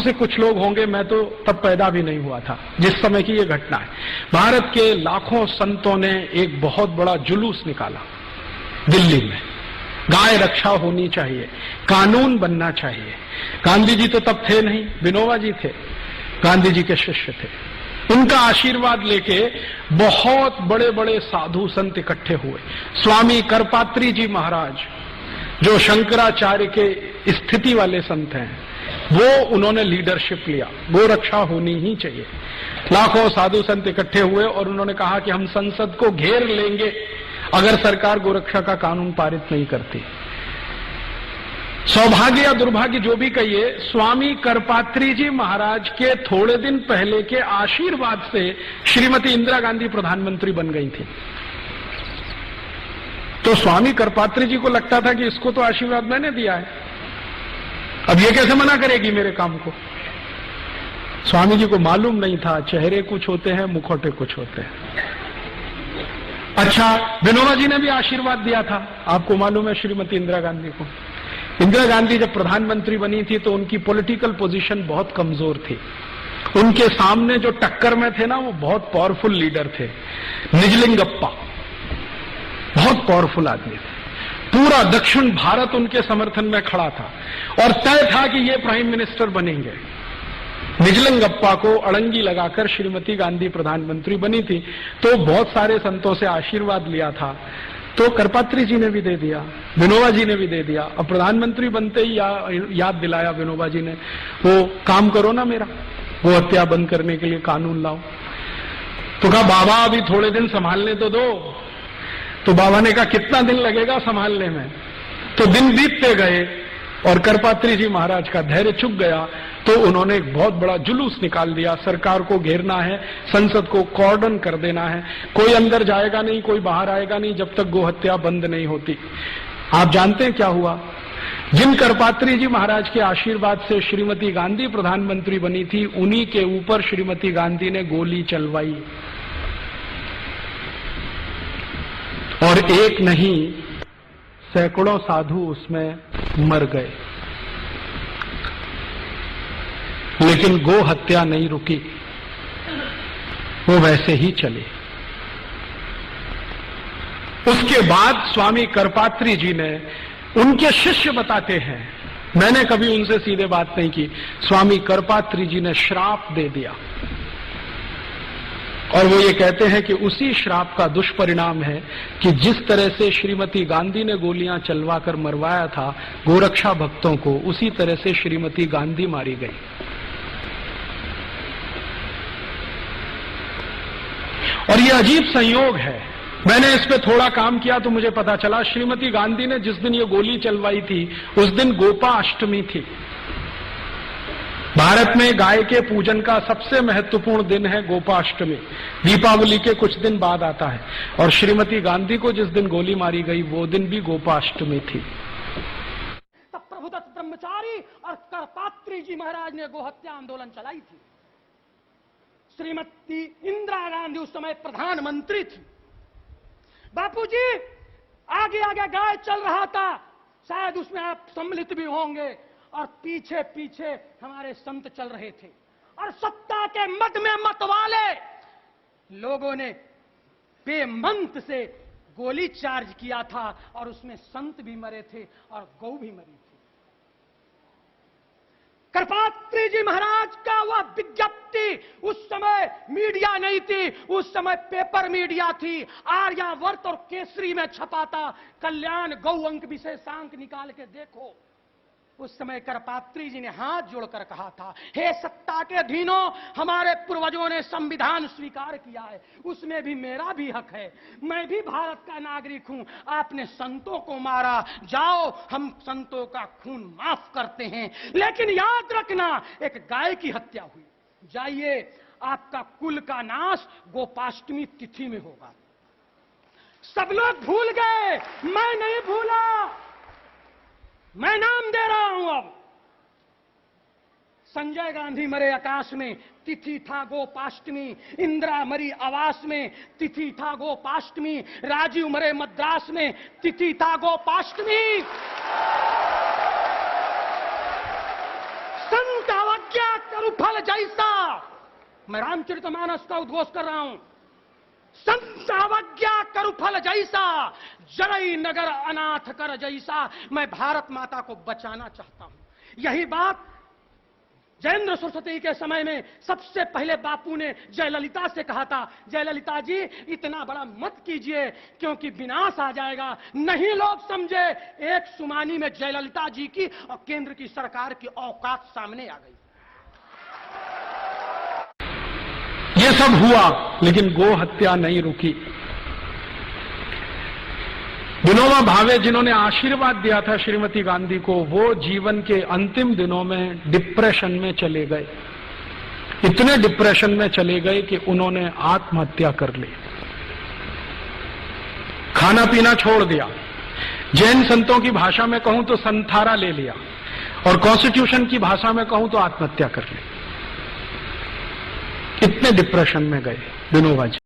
से कुछ लोग होंगे, मैं तो तब पैदा भी नहीं हुआ था जिस समय की ये घटना है। भारत के लाखों संतों ने एक बहुत बड़ा जुलूस निकाला दिल्ली में, गाय रक्षा होनी चाहिए, कानून बनना चाहिए। गांधी जी तो तब थे नहीं, विनोबा जी थे, गांधी जी के शिष्य थे। उनका आशीर्वाद लेके बहुत बड़े बड़े साधु संत इकट्ठे हुए। स्वामी करपात्री जी महाराज, जो शंकराचार्य के स्थिति वाले संत हैं, वो उन्होंने लीडरशिप लिया, गो रक्षा होनी ही चाहिए। लाखों साधु संत इकट्ठे हुए और उन्होंने कहा कि हम संसद को घेर लेंगे अगर सरकार गोरक्षा का कानून पारित नहीं करती। सौभाग्य या दुर्भाग्य जो भी कहिए, स्वामी करपात्री जी महाराज के थोड़े दिन पहले के आशीर्वाद से श्रीमती इंदिरा गांधी प्रधानमंत्री बन गई थी। तो स्वामी करपात्री जी को लगता था कि इसको तो आशीर्वाद मैंने दिया है, अब ये कैसे मना करेगी मेरे काम को। स्वामी जी को मालूम नहीं था, चेहरे कुछ होते हैं, मुखौटे कुछ होते हैं। अच्छा, विनोबा जी ने भी आशीर्वाद दिया था, आपको मालूम है, श्रीमती इंदिरा गांधी को। इंदिरा गांधी जब प्रधानमंत्री बनी थी तो उनकी पॉलिटिकल पोजीशन बहुत कमजोर थी। उनके सामने जो टक्कर में थे ना, वो बहुत पावरफुल लीडर थे। निजलिंगप्पा बहुत पावरफुल आदमी थे, पूरा दक्षिण भारत उनके समर्थन में खड़ा था और तय था कि ये प्राइम मिनिस्टर बनेंगे। निजलिंगप्पा को अड़ंगी लगाकर श्रीमती गांधी प्रधानमंत्री बनी थी। तो बहुत सारे संतों से आशीर्वाद लिया था, तो करपात्री जी ने भी दे दिया, विनोबा जी ने भी दे दिया। अब प्रधानमंत्री बनते ही याद दिलाया विनोबा जी ने, वो काम करो ना मेरा, वो हत्या बंद करने के लिए कानून लाओ। तो कहा बाबा अभी थोड़े दिन संभालने तो दो। तो बाबा ने कहा कितना दिन लगेगा संभालने में। तो दिन बीतते गए और करपात्री जी महाराज का धैर्य चुक गया, तो उन्होंने एक बहुत बड़ा जुलूस निकाल दिया। सरकार को घेरना है, संसद को कॉर्डन कर देना है, कोई अंदर जाएगा नहीं, कोई बाहर आएगा नहीं जब तक गोहत्या बंद नहीं होती। आप जानते हैं क्या हुआ? जिन करपात्री जी महाराज के आशीर्वाद से श्रीमती गांधी प्रधानमंत्री बनी थी, उन्हीं के ऊपर श्रीमती गांधी ने गोली चलवाई। और एक नहीं, सैकड़ों साधु उसमें मर गए, लेकिन गो हत्या नहीं रुकी, वो वैसे ही चली। उसके बाद स्वामी करपात्री जी ने, उनके शिष्य बताते हैं, मैंने कभी उनसे सीधे बात नहीं की, स्वामी करपात्री जी ने श्राप दे दिया। और वो ये कहते हैं कि उसी श्राप का दुष्परिणाम है कि जिस तरह से श्रीमती गांधी ने गोलियां चलवाकर मरवाया था गोरक्षा भक्तों को, उसी तरह से श्रीमती गांधी मारी गई। और ये अजीब संयोग है, मैंने इस पे थोड़ा काम किया तो मुझे पता चला, श्रीमती गांधी ने जिस दिन ये गोली चलवाई थी उस दिन गोपाष्टमी थी। भारत में गाय के पूजन का सबसे महत्वपूर्ण दिन है गोपाष्टमी, दीपावली के कुछ दिन बाद आता है। और श्रीमती गांधी को जिस दिन गोली मारी गई वो दिन भी गोपाष्टमी थी। तब प्रभुदत्त ब्रह्मचारी और करपात्री जी महाराज ने गोहत्या आंदोलन चलाई थी। श्रीमती इंदिरा गांधी उस समय प्रधानमंत्री थी। बापूजी आगे आगे गाय चल रहा था, शायद उसमें आप सम्मिलित भी होंगे, और पीछे पीछे हमारे संत चल रहे थे। और सत्ता के मद में मतवाले लोगों ने बेमंत से गोली चार्ज किया था और उसमें संत भी मरे थे और गौ भी मरी थी। करपात्री जी महाराज का वह विज्ञप्ति, उस समय मीडिया नहीं थी, उस समय पेपर मीडिया थी, आर्यावर्त और केसरी में छपा था, कल्याण गौ अंक विशेषांक निकाल के देखो। उस समय करपात्री जी ने हाथ जोड़कर कहा था, हे सत्ता के अधीनों, हमारे पूर्वजों ने संविधान स्वीकार किया है, उसमें भी मेरा भी हक है, मैं भी भारत का नागरिक हूं। आपने संतों को मारा, जाओ हम संतों का खून माफ करते हैं, लेकिन याद रखना एक गाय की हत्या हुई, जाइए आपका कुल का नाश गोपाष्टमी तिथि में होगा। सब लोग भूल गए, मैं नहीं भूला, मैं नाम दे रहा हूं। अब संजय गांधी मरे आकाश में, तिथि था गोपाष्टमी। इंदिरा मरी आवास में, तिथि था गोपाष्टमी। राजीव मरे मद्रास में, तिथि था गोपाष्टमी। संत अवज्ञा मैं रामचरितमानस का उद्घोष कर रहा हूं। संत अवज्ञा करु फल जैसा, जरई नगर अनाथ कर जैसा। मैं भारत माता को बचाना चाहता हूं। यही बात जयेंद्र सरस्वती के समय में सबसे पहले बापू ने जयललिता से कहा था, जयललिता जी इतना बड़ा मत कीजिए क्योंकि विनाश आ जाएगा। नहीं लोग समझे, एक सुमानी में जयललिता जी की और केंद्र की सरकार की औकात सामने आ गई। ये सब हुआ लेकिन गो हत्या नहीं रुकी। विनोबा भावे जिन्होंने आशीर्वाद दिया था श्रीमती गांधी को, वो जीवन के अंतिम दिनों में डिप्रेशन में चले गए। इतने डिप्रेशन में चले गए कि उन्होंने आत्महत्या कर ली, खाना पीना छोड़ दिया। जैन संतों की भाषा में कहूं तो संथारा ले लिया, और कॉन्स्टिट्यूशन की भाषा में कहूं तो आत्महत्या कर ली। इतने डिप्रेशन में गए विनोबा जी।